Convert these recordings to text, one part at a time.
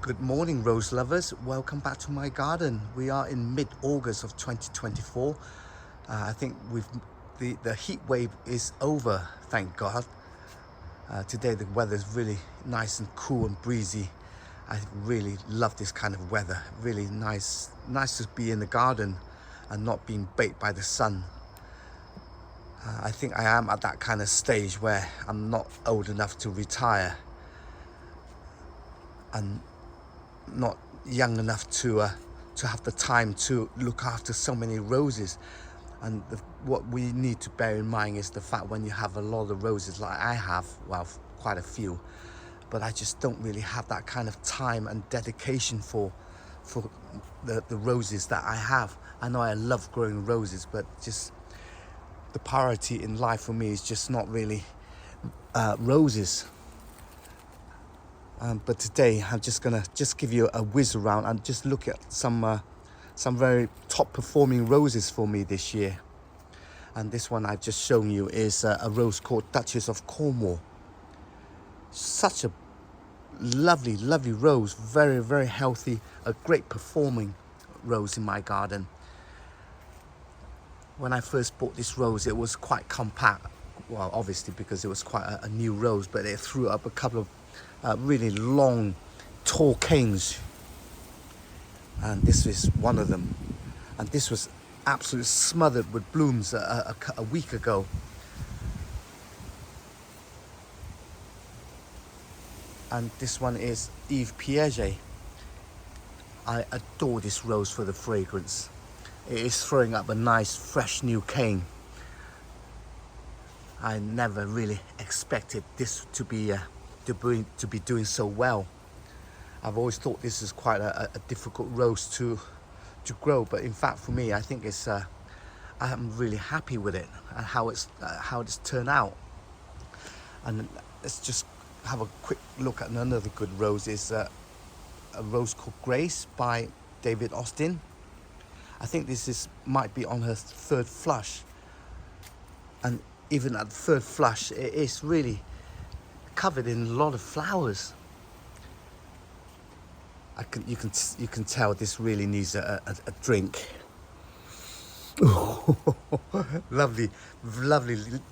Good morning, rose lovers. Welcome back to my garden. We are in mid-August of 2024. I think the heat wave is over, thank God. Today the weather is really nice and cool and breezy. I really love this kind of weather. Really nice to be in the garden and not being baked by the sun. I think I am at that kind of stage where I'm not old enough to retire and not young enough to have the time to look after so many roses. And what we need to bear in mind is the fact when you have a lot of roses like I have, well, quite a few, but I just don't really have that kind of time and dedication for the roses that I have. I know I love growing roses, but just the priority in life for me is just not really roses. But today I'm just gonna give you a whiz around and just look at some very top performing roses for me this year. And this one I've just shown you is a rose called Duchess of Cornwall. Such a lovely rose, very healthy, a great performing rose in my garden. When I first bought this rose, it was quite compact. Well, obviously because it was quite a new rose, but it threw up a couple of really long, tall canes, and this is one of them. And this was absolutely smothered with blooms a week ago. And this one is Eve Piaget. I adore this rose for the fragrance. It is throwing up a nice, fresh new cane. I never really expected this to be doing so well. I've always thought this is quite a difficult rose to grow, but in fact for me I think I'm really happy with it and how it's turned out. And let's just have a quick look at another good rose. Is a rose called Grace by David Austin. I think this might be on her third flush, and even at the third flush it is really covered in a lot of flowers. You can tell this really needs a drink. lovely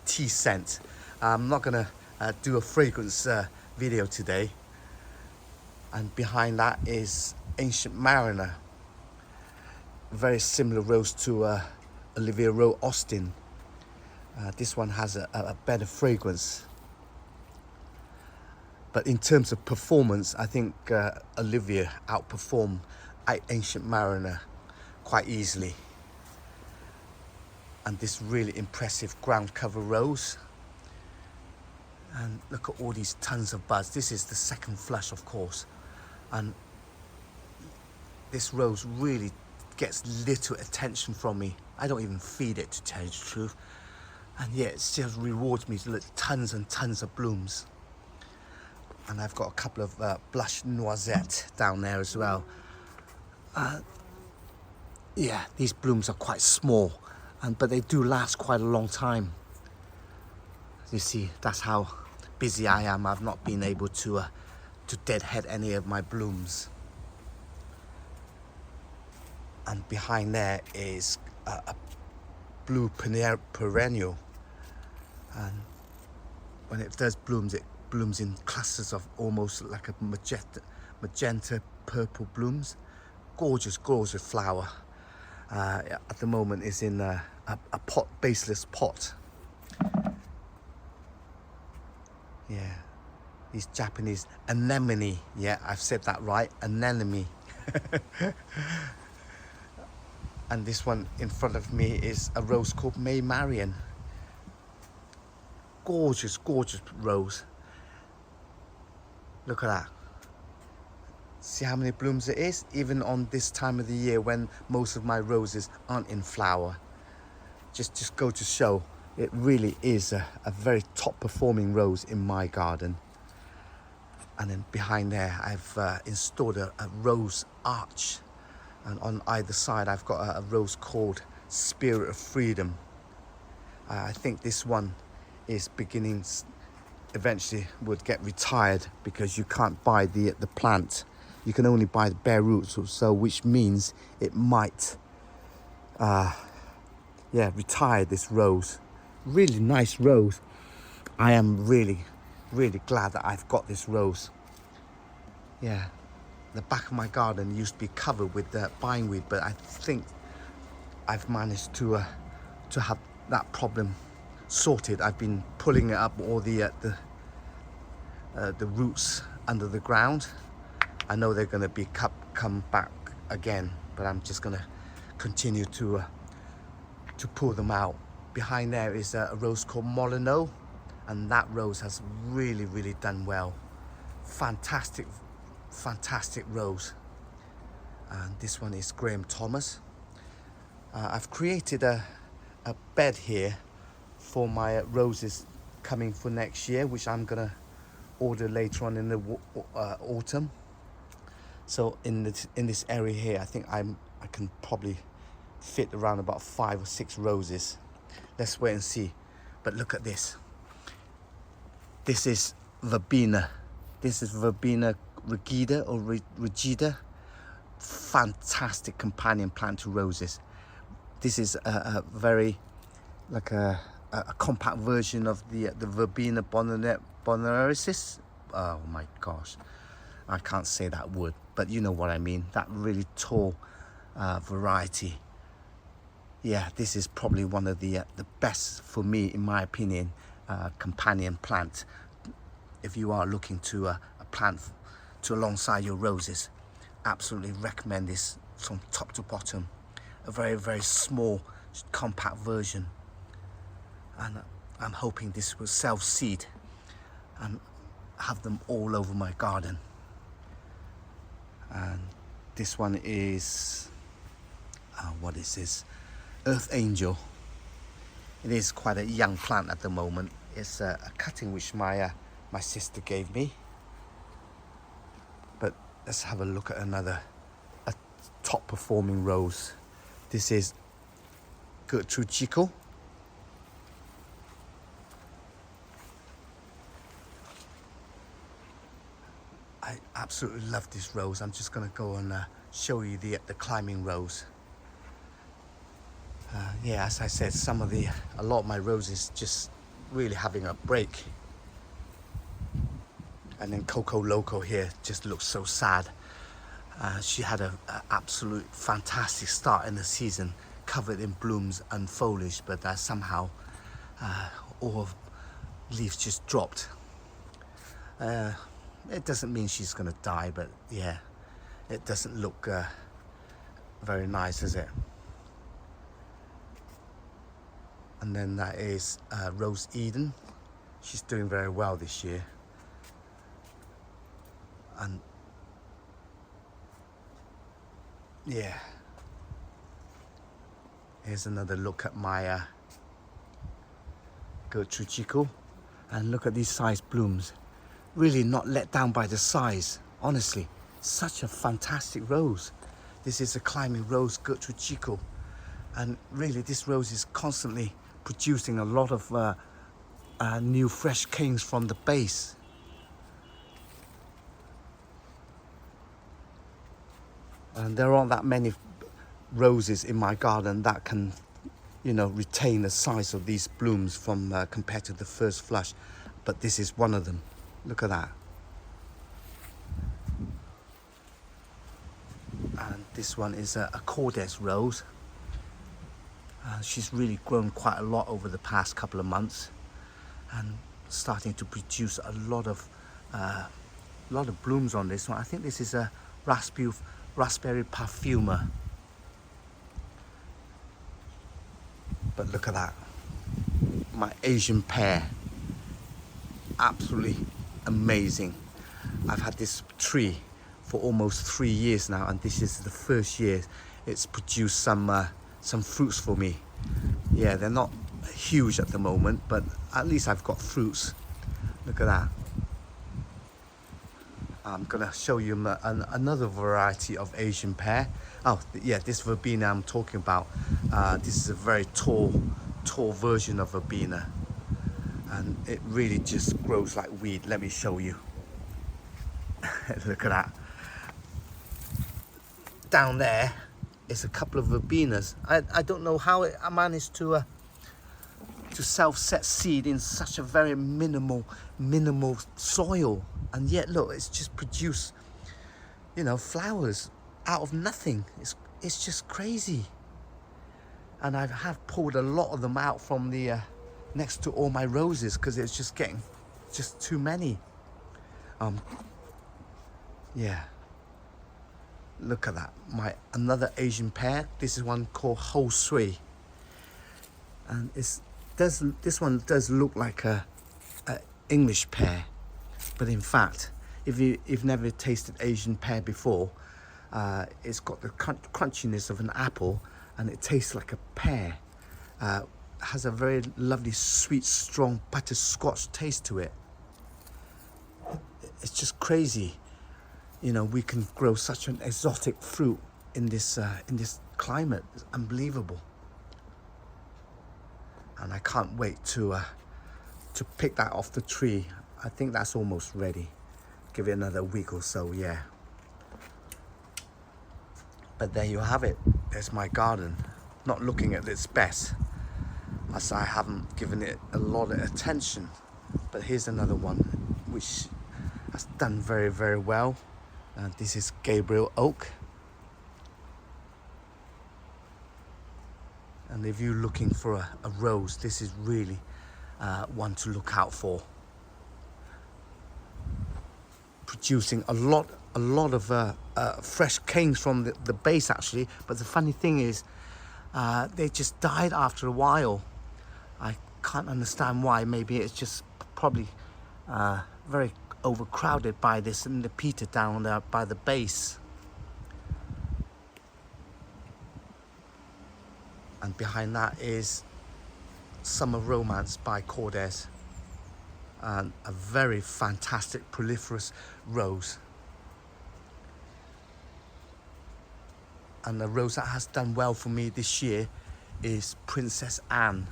tea scent. I'm not gonna do a fragrance video today. And behind that is Ancient Mariner, very similar rose to Olivia Rowe Austin. This one has a better fragrance. But in terms of performance, I think Olivia outperformed Ancient Mariner quite easily. And this really impressive ground cover rose. And look at all these tons of buds. This is the second flush, of course. And this rose really gets little attention from me. I don't even feed it, to tell you the truth. And yet it still rewards me with tons and tons of blooms. And I've got a couple of blush noisette down there as well. Yeah, these blooms are quite small, but they do last quite a long time. You see, that's how busy I am. I've not been able to deadhead any of my blooms. And behind there is a blue perennial. And when it does blooms, it blooms in clusters of almost like a magenta purple blooms. Gorgeous flower. At the moment is in a baseless pot. Yeah, these Japanese anemone. Yeah, I've said that right, anemone. And this one in front of me is a rose called May Marian. Gorgeous rose. Look at that. See how many blooms it is, even on this time of the year when most of my roses aren't in flower. Just go to show, it really is a very top performing rose in my garden. And then behind there I've installed a rose arch, and on either side I've got a rose called Spirit of Freedom. I think this one is eventually would get retired because you can't buy the plant you can only buy the bare roots, so which means it might retire this rose. Really nice rose. I am really glad that I've got this rose. Yeah, the back of my garden used to be covered with bindweed, but I think I've managed to have that problem sorted. I've been pulling it up all the roots under the ground. I know they're going to be come back again, but I'm just going to continue to pull them out. Behind there is a rose called Molyneux, and that rose has really done well. Fantastic rose. And this one is Graham Thomas. I've created a bed here for my roses coming for next year, which I'm gonna order later on in the autumn. So in this area here, I think I can probably fit around about 5 or 6 roses. Let's wait and see. But look at this. This is verbena. This is verbena rigida or rigida. Fantastic companion plant to roses. This is a very like a compact version of the verbena bonariensis. Oh my gosh, I can't say that word, but you know what I mean. That really tall variety. Yeah, this is probably one of the best for me, in my opinion, companion plant. If you are looking to a plant to alongside your roses, absolutely recommend this from top to bottom. A very small, compact version, and I'm hoping this will self-seed and have them all over my garden. And this one is what is this? Earth Angel. It is quite a young plant at the moment. It's a cutting which my sister gave me. But let's have a look at a top performing rose. This is Gertrude Chico. I absolutely love this rose. I'm just going to go and show you the climbing rose. Yeah, as I said, a lot of my roses just really having a break. And then Coco Loco here just looks so sad. She had an absolute fantastic start in the season, covered in blooms and foliage, but somehow all leaves just dropped. It doesn't mean she's going to die, but yeah, it doesn't look very nice, does it? And then that is Rose Eden. She's doing very well this year. And yeah, here's another look at my Gertrude Chico, and look at these size blooms. Really not let down by the size, honestly. Such a fantastic rose. This is a climbing rose, Gertrude Chico, and really this rose is constantly producing a lot of new fresh canes from the base. And there aren't that many roses in my garden that can, retain the size of these blooms from compared to the first flush. But this is one of them. Look at that. And this one is a Cordes rose. She's really grown quite a lot over the past couple of months, and starting to produce a lot of blooms on this one. I think this is a raspberry perfumer. But look at that, my Asian pear, absolutely amazing. I've had this tree for almost 3 years now, and this is the first year it's produced some fruits for me. Yeah, they're not huge at the moment, but at least I've got fruits. Look at that. I'm gonna show you another variety of Asian pear. Oh yeah, this verbena I'm talking about. This is a very tall version of verbena, and it really just grows like weed. Let me show you. Look at that. down there is a couple of verbenas. I don't know how I managed to self-set seed in such a very minimal soil, and yet look, it's just produced, you know, flowers out of nothing. It's just crazy. And I have pulled a lot of them out from the next to all my roses because it's just getting just too many. Yeah, look at that. Another Asian pear. This is one called Ho Sui, and this one does look like a English pear, but in fact, if you've never tasted Asian pear before, it's got the crunchiness of an apple, and it tastes like a pear. Has a very lovely, sweet, strong butterscotch taste to it. It's just crazy, you know, we can grow such an exotic fruit in this climate. It's unbelievable, and I can't wait to pick that off the tree. I think that's almost ready. Give it another week or so, yeah. But there you have it. There's my garden. Not looking at its best, as I haven't given it a lot of attention. But here's another one which has done very, very well. This is Gabriel Oak. And if you're looking for a rose, this is really one to look out for. Producing a lot of fresh canes from the base actually, but the funny thing is they just died after a while. I can't understand why. Maybe it's just probably very overcrowded by this and the peter down there by the base. And behind that is Summer Romance by Cordes, and a very fantastic proliferous rose. And the rose that has done well for me this year is Princess Anne.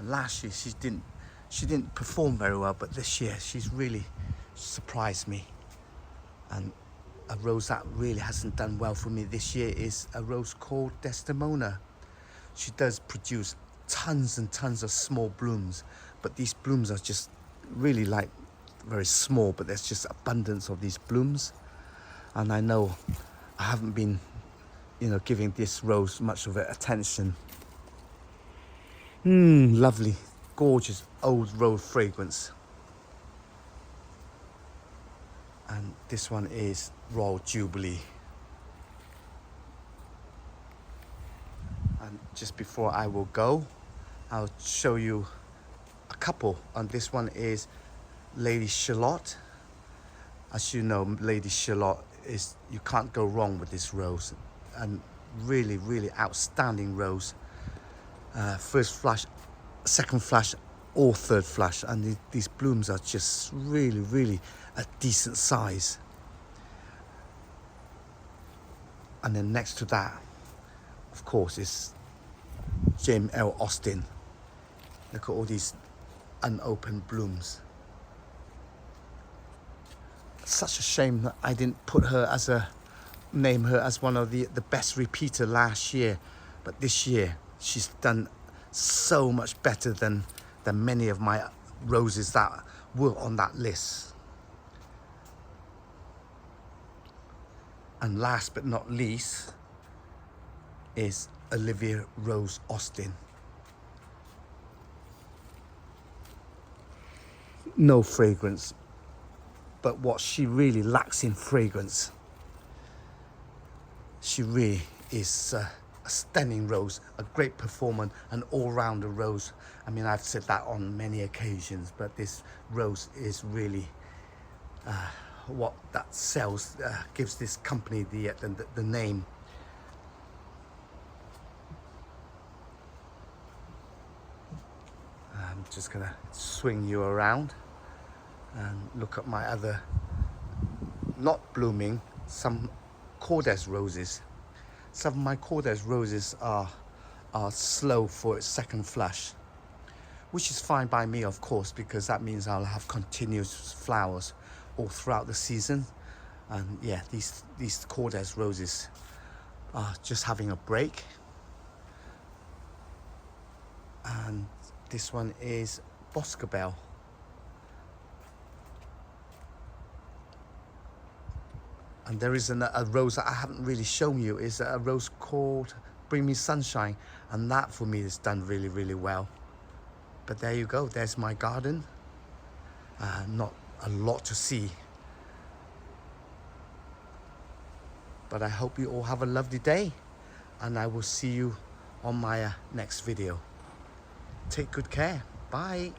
Last year she didn't perform very well, but this year she's really surprised me. And a rose that really hasn't done well for me this year is a rose called Desdemona. She does produce tons and tons of small blooms, but these blooms are just really like very small, but there's just abundance of these blooms. And I know I haven't been, you know, giving this rose much of attention. Lovely, gorgeous old rose fragrance. And this one is Royal Jubilee. And just before I will go, I'll show you a couple. And this one is Lady Charlotte. As you know, Lady Charlotte is, you can't go wrong with this rose. And really, really outstanding rose. First flush, second flush, or third flush, and these blooms are just really, really a decent size. And then next to that, of course, is James L. Austin. Look at all these unopened blooms. Such a shame that I didn't put her as name her as one of the best repeater last year, but this year she's done so much better than many of my roses that were on that list. And last but not least is Olivia Rose Austin. No fragrance, but what she really lacks in fragrance. She really is a stunning rose, a great performer, an all-rounder rose. I mean, I've said that on many occasions, but this rose is really what that sells, gives this company the name. I'm just gonna swing you around and look at my other not blooming, some Cordes roses. Some of my Cordes roses are slow for its second flush, which is fine by me, of course, because that means I'll have continuous flowers all throughout the season. And yeah, these Cordes roses are just having a break. And this one is Boscobel. And there is a rose that I haven't really shown you, is a rose called Bring Me Sunshine, and that for me is done really, really well. But there you go, there's my garden. Not a lot to see, but I hope you all have a lovely day, and I will see you on my next video. Take good care. Bye.